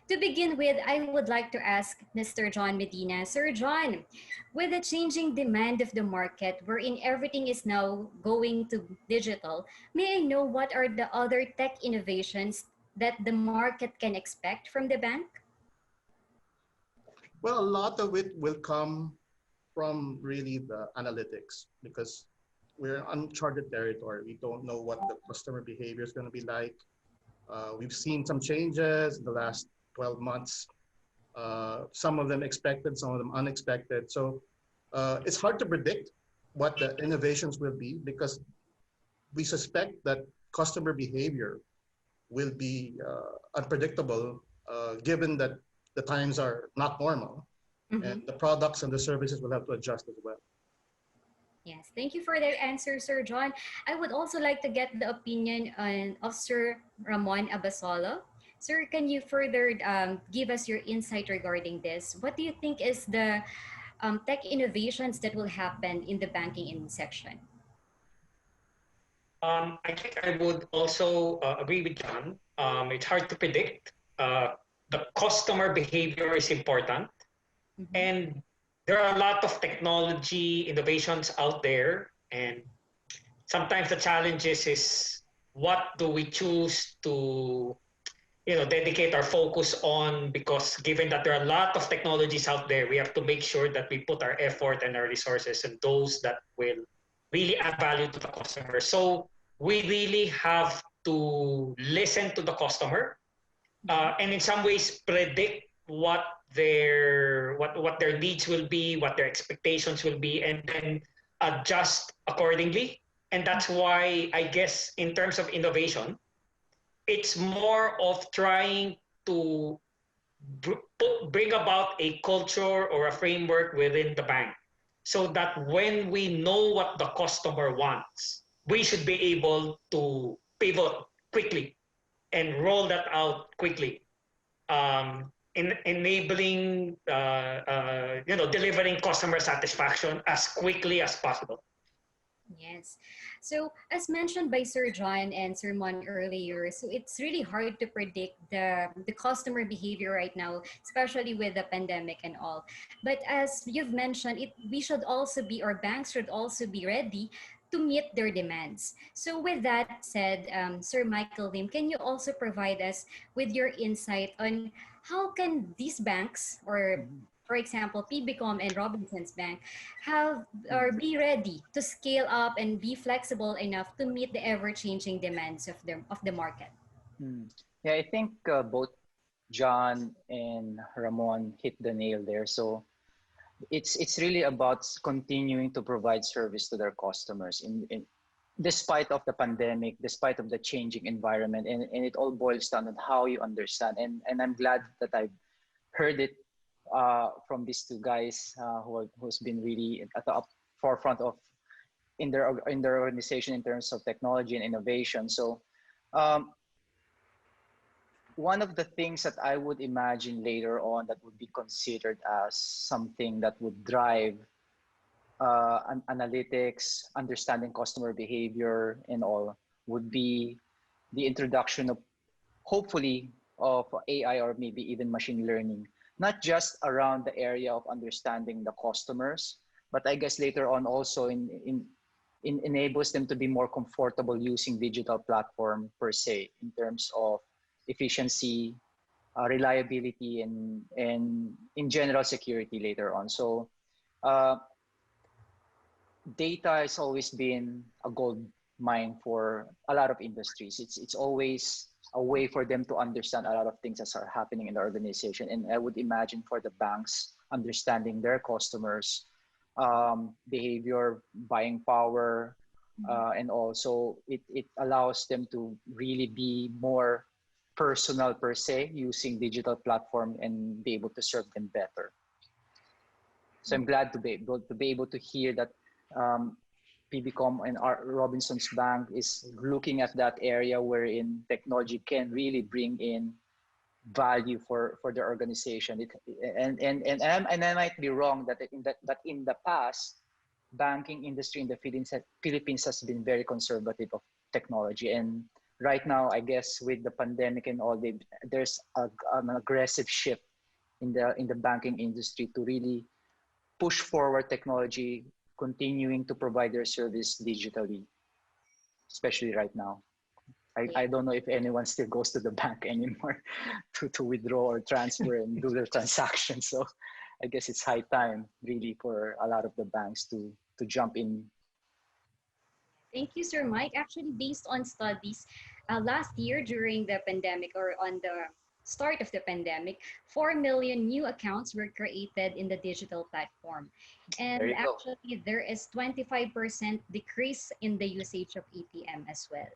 To begin with, I would like to ask Mr. John Medina. Sir John, with the changing demand of the market, wherein everything is now going to digital, may I know what are the other tech innovations that the market can expect from the bank? Well, a lot of it will come from really the analytics because we're in uncharted territory. We don't know what the customer behavior is going to be like. We've seen some changes in the last 12 months. Some of them expected, some of them unexpected. So it's hard to predict what the innovations will be because we suspect that customer behavior will be unpredictable given that the times are not normal and the products and the services will have to adjust as well. Yes, thank you for that answer, Sir John. I would also like to get the opinion of Sir Ramon Abasolo. Sir, can you further give us your insight regarding this? What do you think is the tech innovations that will happen in the banking in section? I think I would also agree with John. It's hard to predict. The customer behavior is important. And there are a lot of technology innovations out there. And sometimes the challenge is what do we choose to dedicate our focus on, because given that there are a lot of technologies out there, we have to make sure that we put our effort and our resources in those that will really add value to the customer. So we really have to listen to the customer and in some ways predict what their needs will be, what their expectations will be, and then adjust accordingly. And that's why I guess in terms of innovation, it's more of trying to bring about a culture or a framework within the bank so that when we know what the customer wants, we should be able to pivot quickly and roll that out quickly, enabling, delivering customer satisfaction as quickly as possible. Yes. So as mentioned by Sir John and Sir Mon earlier, so it's really hard to predict the customer behavior right now, especially with the pandemic and all. But as you've mentioned, we should also be, or banks should also be ready to meet their demands. So with that said, Sir Michael Lim, can you also provide us with your insight on how can these banks, or for example, PBCOM and Robinson's Bank, have or be ready to scale up and be flexible enough to meet the ever-changing demands of the market? Yeah, I think both John and Ramon hit the nail there. So it's really about continuing to provide service to their customers despite of the pandemic, despite of the changing environment, and it all boils down on how you understand. And I'm glad that I've heard it from these two guys who's been really at the forefront of in their organization in terms of technology and innovation. So one of the things that I would imagine later on that would be considered as something that would drive analytics, understanding customer behavior and all, would be the introduction of, hopefully, of AI or maybe even machine learning, not just around the area of understanding the customers, but I guess later on also enables them to be more comfortable using digital platform per se in terms of efficiency, reliability, and in general security later on. So data has always been a gold mine for a lot of industries. It's always a way for them to understand a lot of things that are happening in the organization. And I would imagine for the banks, understanding their customers' behavior, buying power, and also it allows them to really be more personal per se, using digital platform and be able to serve them better. So I'm glad to be able to hear that PBCOM and Robinson's Bank is looking at that area wherein technology can really bring in value for the organization. And I might be wrong that in the past, banking industry in the Philippines has been very conservative of technology, and right now, I guess with the pandemic and all, there's an aggressive shift in the banking industry to really push forward technology, continuing to provide their service digitally, especially right now. Yeah. I don't know if anyone still goes to the bank anymore to withdraw or transfer and do their transactions. So I guess it's high time really for a lot of the banks to jump in. Thank you, Sir Mike. Actually, based on studies, last year during the pandemic or on the start of the pandemic, 4 million new accounts were created in the digital platform. There And you go. actually, there is 25% decrease in the usage of ATM as well.